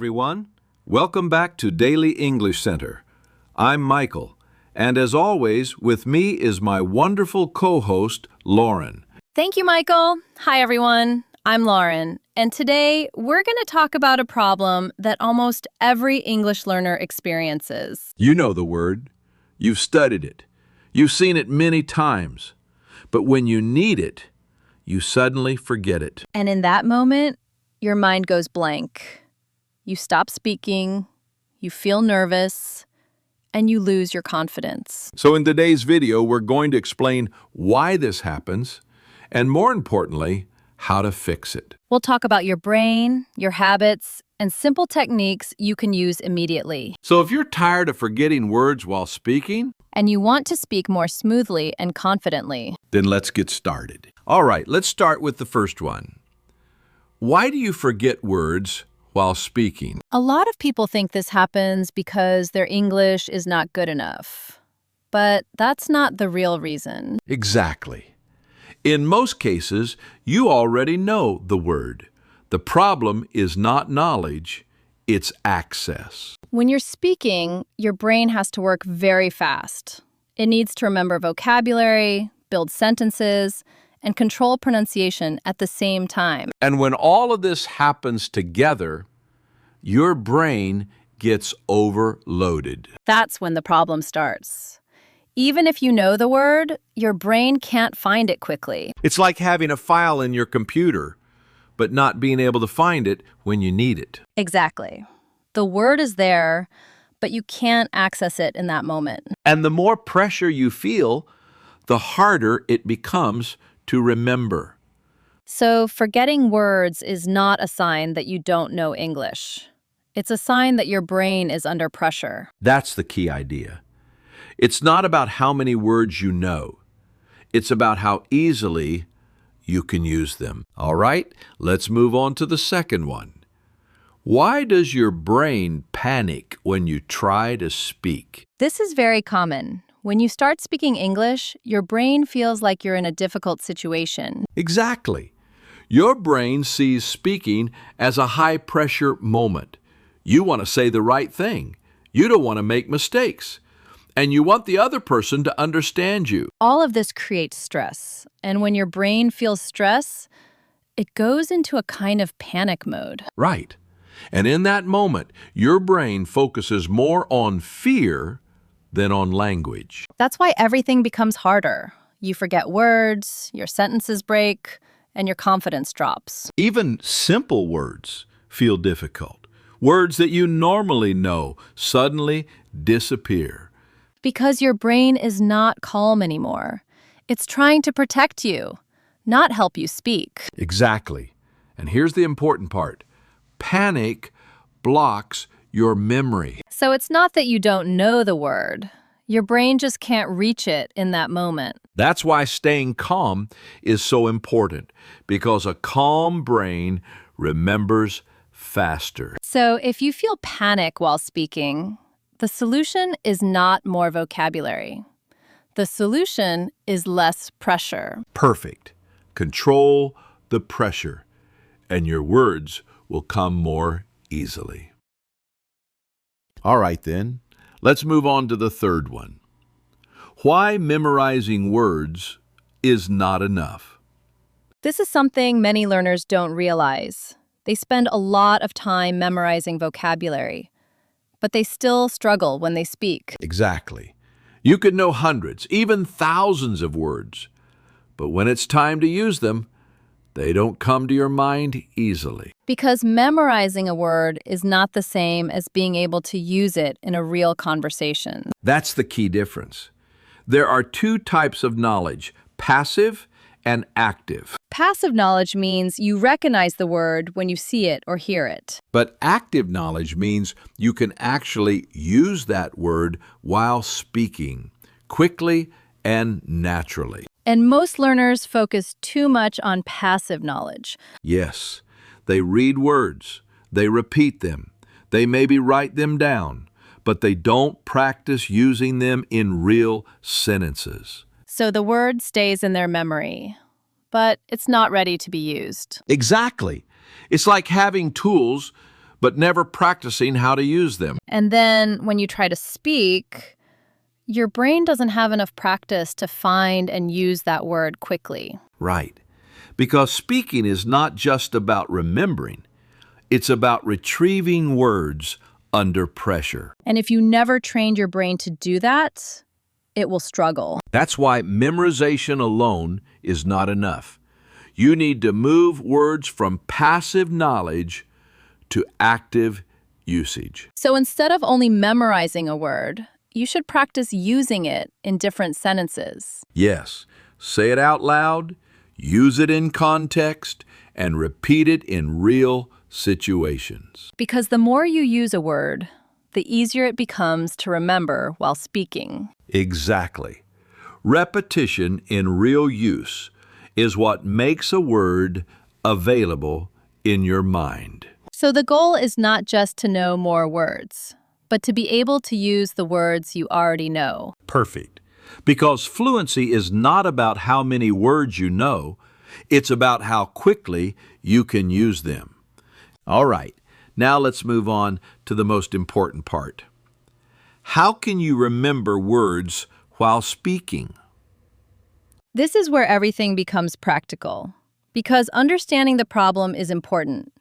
everyone. Welcome back to Daily English Center. I'm Michael, and as always, with me is my wonderful co-host, Lauren. Thank you, Michael. Hi, everyone. I'm Lauren, and today we're going to talk about a problem that almost every English learner experiences. You know the word. You've studied it. You've seen it many times. But when you need it, you suddenly forget it. And in that moment, your mind goes blank. You stop speaking, you feel nervous, and you lose your confidence. So in today's video, we're going to explain why this happens, and more importantly, how to fix it. We'll talk about your brain, your habits, and simple techniques you can use immediately. So if you're tired of forgetting words while speaking, And you want to speak more smoothly and confidently. then let's get started. All right, let's start with the first one. Why do you forget words while speaking? A lot of people think this happens because their English is not good enough. But that's not the real reason. Exactly. In most cases, you already know the word. The problem is not knowledge, it's access. When you're speaking, your brain has to work very fast. It needs to remember vocabulary, build sentences, and control pronunciation at the same time. And when all of this happens together, your brain gets overloaded. That's when the problem starts. Even if you know the word, your brain can't find it quickly. It's like having a file in your computer, but not being able to find it when you need it. Exactly. The word is there, but you can't access it in that moment. And the more pressure you feel, the harder it becomes to remember. So forgetting words is not a sign that you don't know English. It's a sign that your brain is under pressure. That's the key idea. It's not about how many words you know. It's about how easily you can use them. All right, let's move on to the second one. Why does your brain panic when you try to speak? This is very common. When you start speaking English, your brain feels like you're in a difficult situation. Exactly. Your brain sees speaking as a high-pressure moment. You want to say the right thing. You don't want to make mistakes. And you want the other person to understand you. All of this creates stress. And when your brain feels stress, it goes into a kind of panic mode. Right. And in that moment, your brain focuses more on fear than on language. That's why everything becomes harder. You forget words, your sentences break, and your confidence drops. Even simple words feel difficult. Words that you normally know suddenly disappear. Because your brain is not calm anymore. It's trying to protect you, not help you speak. Exactly. And here's the important part. Panic blocks your memory. So it's not that you don't know the word. Your brain just can't reach it in that moment. That's why staying calm is so important, because a calm brain remembers faster. So if you feel panic while speaking, the solution is not more vocabulary. The solution is less pressure. Perfect. Control the pressure, and your words will come more easily. All right, then, let's move on to the third one. Why memorizing words is not enough. This is something many learners don't realize. They spend a lot of time memorizing vocabulary, but they still struggle when they speak. Exactly. You could know hundreds, even thousands of words, but when it's time to use them, they don't come to your mind easily. Because memorizing a word is not the same as being able to use it in a real conversation. That's the key difference. There are two types of knowledge, passive and active. Passive knowledge means you recognize the word when you see it or hear it. But active knowledge means you can actually use that word while speaking, quickly and naturally. And most learners focus too much on passive knowledge. Yes, they read words, they repeat them, they maybe write them down, but they don't practice using them in real sentences. So the word stays in their memory, but it's not ready to be used. Exactly. It's like having tools, but never practicing how to use them. And then when you try to speak, your brain doesn't have enough practice to find and use that word quickly. Right. Because speaking is not just about remembering, it's about retrieving words under pressure. And if you never trained your brain to do that, it will struggle. That's why memorization alone is not enough. You need to move words from passive knowledge to active usage. So instead of only memorizing a word, you should practice using it in different sentences. Yes, say it out loud, use it in context, and repeat it in real situations. Because the more you use a word, the easier it becomes to remember while speaking. Exactly. Repetition in real use is what makes a word available in your mind. So the goal is not just to know more words, but to be able to use the words you already know. Perfect. Because fluency is not about how many words you know, it's about how quickly you can use them. All right, now let's move on to the most important part. How can you remember words while speaking? This is where everything becomes practical, because understanding the problem is important,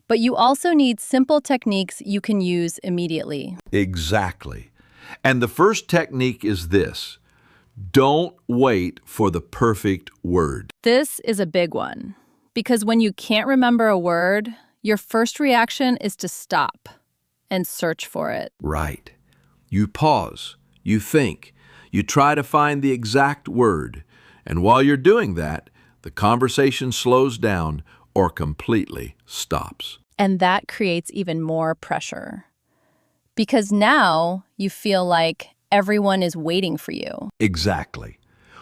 but you also need simple techniques you can use immediately. Exactly. And the first technique is this: don't wait for the perfect word. This is a big one, because when you can't remember a word, your first reaction is to stop and search for it. Right. You pause, you think, you try to find the exact word, and while you're doing that, the conversation slows down or completely stops. And that creates even more pressure, because now you feel like everyone is waiting for you. Exactly.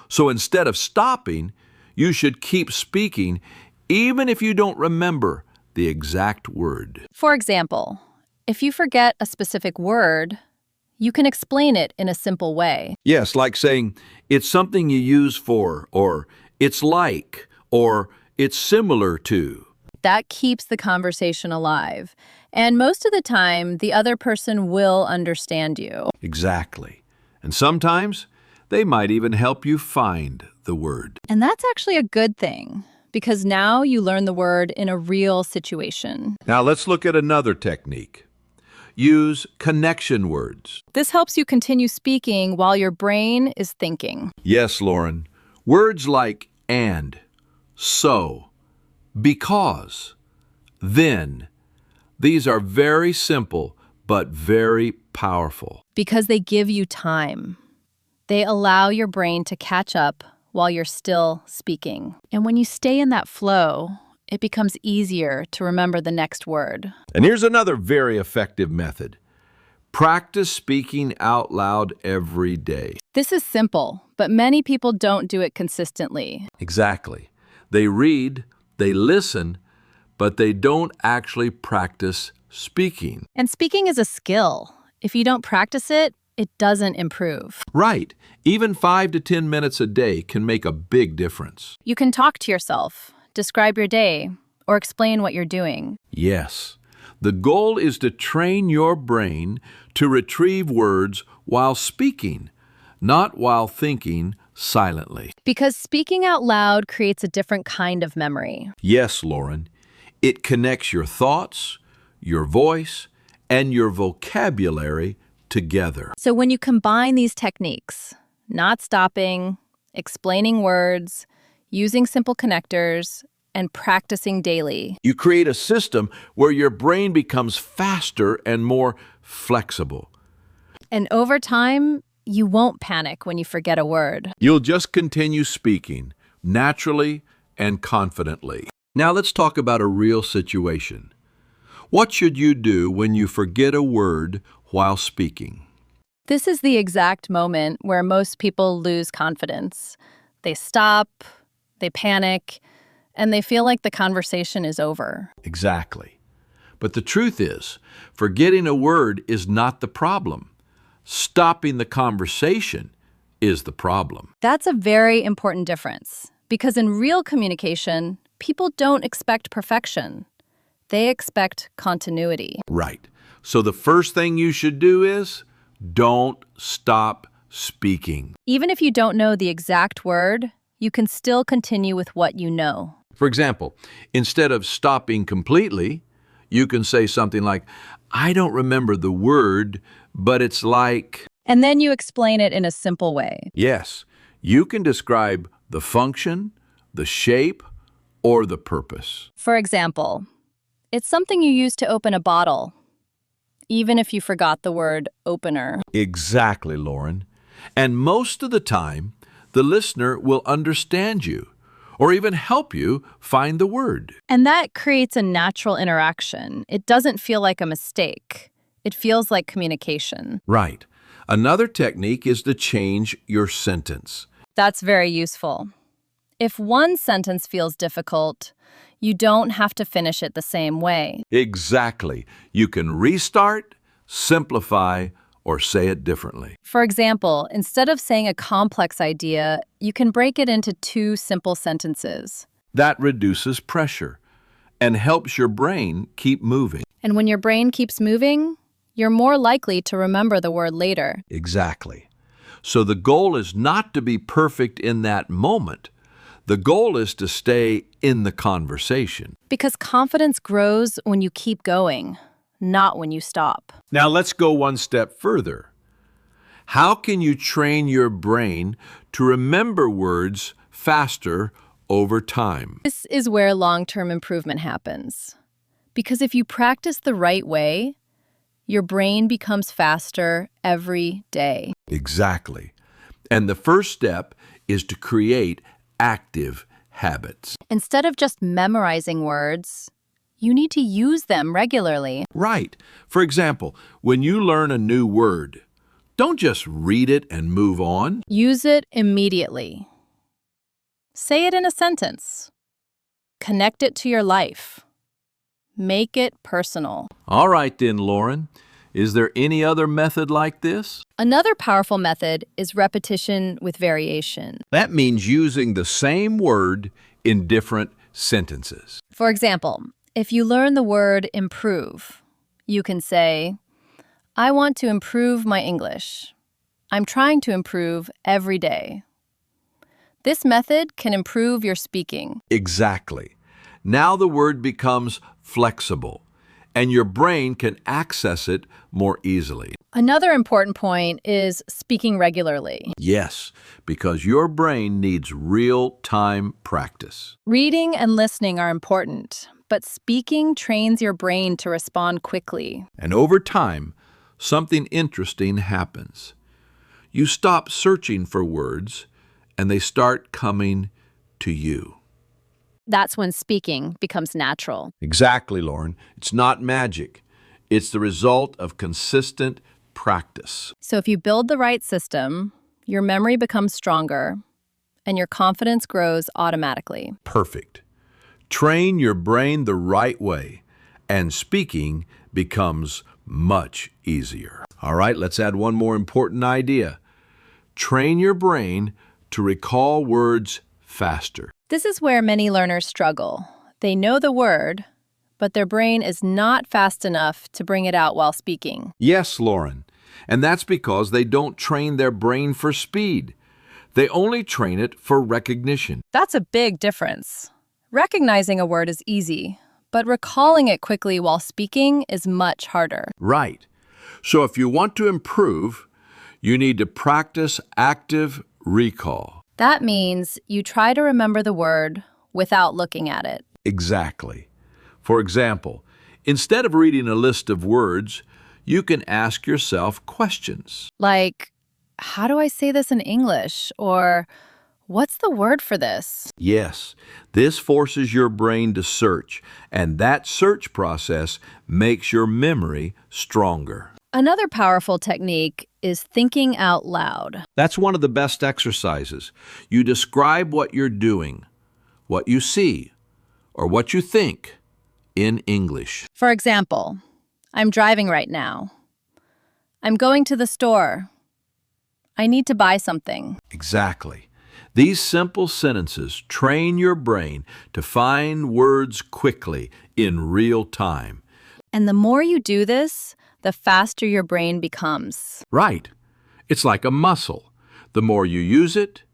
So instead of stopping, you should keep speaking even if you don't remember the exact word. For example, if you forget a specific word, you can explain it in a simple way. Yes, like saying, it's something you use for, or it's like, or it's similar to. That keeps the conversation alive. And most of the time, the other person will understand you. Exactly. And sometimes they might even help you find the word. And that's actually a good thing, because now you learn the word in a real situation. Now let's look at another technique. Use connection words. This helps you continue speaking while your brain is thinking. Yes, Lauren. Words like and, so, because, then. These are very simple but very powerful. Because they give you time. They allow your brain to catch up while you're still speaking. And when you stay in that flow, it becomes easier to remember the next word. And here's another very effective method. Practice speaking out loud every day. This is simple, but many people don't do it consistently. Exactly. They read, they listen, but they don't actually practice speaking. And speaking is a skill. If you don't practice it, it doesn't improve. Right. Even 5 to 10 minutes a day can make a big difference. You can talk to yourself, describe your day, or explain what you're doing. Yes. The goal is to train your brain to retrieve words while speaking, not while thinking silently. Because speaking out loud creates a different kind of memory. Yes, Lauren. It connects your thoughts, your voice, and your vocabulary together. So when you combine these techniques, not stopping, explaining words, using simple connectors, and practicing daily, you create a system where your brain becomes faster and more flexible. and over time, you won't panic when you forget a word. You'll just continue speaking naturally and confidently. Now let's talk about a real situation. What should you do when you forget a word while speaking? This is the exact moment where most people lose confidence. They stop, they panic, and they feel like the conversation is over. Exactly. But the truth is, forgetting a word is not the problem. Stopping the conversation is the problem. That's a very important difference, because in real communication, people don't expect perfection. They expect continuity. Right. So the first thing you should do is don't stop speaking. Even if you don't know the exact word, you can still continue with what you know. For example, instead of stopping completely, you can say something like, I don't remember the word, but it's like... And then you explain it in a simple way. Yes, you can describe the function, the shape, or the purpose. For example, it's something you use to open a bottle, even if you forgot the word opener. Exactly, Lauren. And most of the time, the listener will understand you or even help you find the word. And that creates a natural interaction. It doesn't feel like a mistake. It feels like communication. Right. Another technique is to change your sentence. That's very useful. If one sentence feels difficult, you don't have to finish it the same way. Exactly. You can restart, simplify, or say it differently. For example, instead of saying a complex idea, you can break it into 2 simple sentences. That reduces pressure and helps your brain keep moving. And when your brain keeps moving, you're more likely to remember the word later. Exactly. So the goal is not to be perfect in that moment. The goal is to stay in the conversation. Because confidence grows when you keep going, not when you stop. Now let's go one step further. How can you train your brain to remember words faster over time? This is where long-term improvement happens. Because if you practice the right way, your brain becomes faster every day. Exactly. And the first step is to create active habits. Instead of just memorizing words, you need to use them regularly. Right. For example, when you learn a new word, don't just read it and move on. Use it immediately. Say it in a sentence. Connect it to your life. Make it personal. All right then, Lauren. Is there any other method like this? Another powerful method is repetition with variation. That means using the same word in different sentences. For example, if you learn the word improve, you can say, I want to improve my English. I'm trying to improve every day. This method can improve your speaking. Exactly. Now the word becomes flexible, and your brain can access it more easily. Another important point is speaking regularly. Yes, because your brain needs real-time practice. Reading and listening are important, but speaking trains your brain to respond quickly. And over time, something interesting happens. You stop searching for words, and they start coming to you. That's when speaking becomes natural. Exactly, Lauren. It's not magic. It's the result of consistent practice. So if you build the right system, your memory becomes stronger, and your confidence grows automatically. Perfect. Train your brain the right way, and speaking becomes much easier. All right, let's add one more important idea. Train your brain to recall words faster. This is where many learners struggle. They know the word, but their brain is not fast enough to bring it out while speaking. Yes, Lauren. And that's because they don't train their brain for speed. They only train it for recognition. That's a big difference. Recognizing a word is easy, but recalling it quickly while speaking is much harder. Right. So if you want to improve, you need to practice active recall. That means you try to remember the word without looking at it. Exactly. For example, instead of reading a list of words, you can ask yourself questions. Like, how do I say this in English? Or, what's the word for this? Yes, this forces your brain to search, and that search process makes your memory stronger. Another powerful technique is thinking out loud. That's one of the best exercises. You describe what you're doing, what you see, or what you think in English. For example, I'm driving right now. I'm going to the store. I need to buy something. Exactly. These simple sentences train your brain to find words quickly in real time. And the more you do this, the faster your brain becomes. Right. It's like a muscle. The more you use it,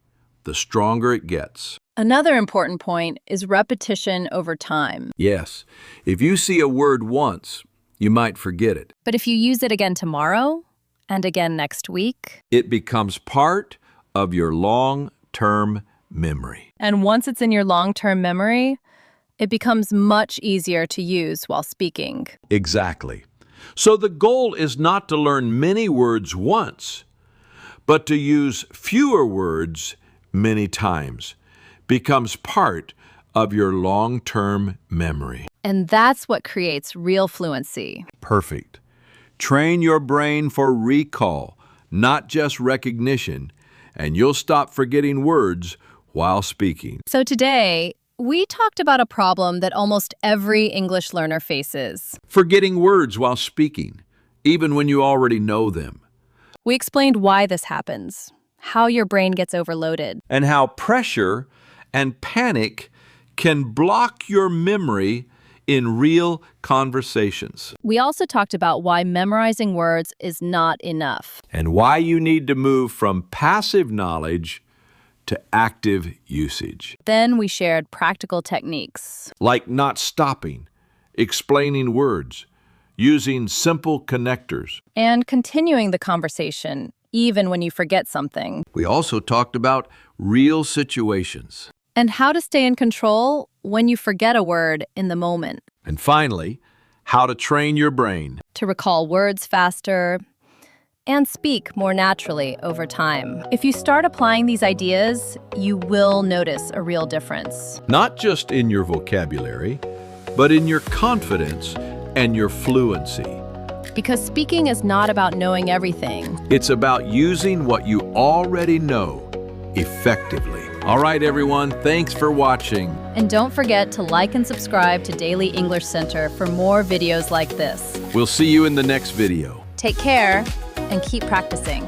the stronger it gets. Another important point is repetition over time. Yes, if you see a word once, you might forget it. But if you use it again tomorrow and again next week, It becomes part of your long-term memory. and once it's in your long-term memory, it becomes much easier to use while speaking. Exactly. So the goal is not to learn many words once, but to use fewer words many times. Becomes part of your long-term memory. And that's what creates real fluency. Perfect. Train your brain for recall, not just recognition, and you'll stop forgetting words while speaking. So today, we talked about a problem that almost every English learner faces. Forgetting words while speaking, even when you already know them. We explained why this happens, how your brain gets overloaded, And how pressure and panic can block your memory in real conversations. We also talked about why memorizing words is not enough. And why you need to move from passive knowledge to active usage. Then we shared practical techniques. Like not stopping, explaining words, using simple connectors. And continuing the conversation, even when you forget something. We also talked about real situations. And how to stay in control when you forget a word in the moment. And finally, how to train your brain. To recall words faster and speak more naturally over time. If you start applying these ideas, you will notice a real difference. Not just in your vocabulary, but in your confidence and your fluency. Because speaking is not about knowing everything. It's about using what you already know effectively. All right, everyone, thanks for watching. And don't forget to like and subscribe to Daily English Center for more videos like this. We'll see you in the next video. Take care and keep practicing.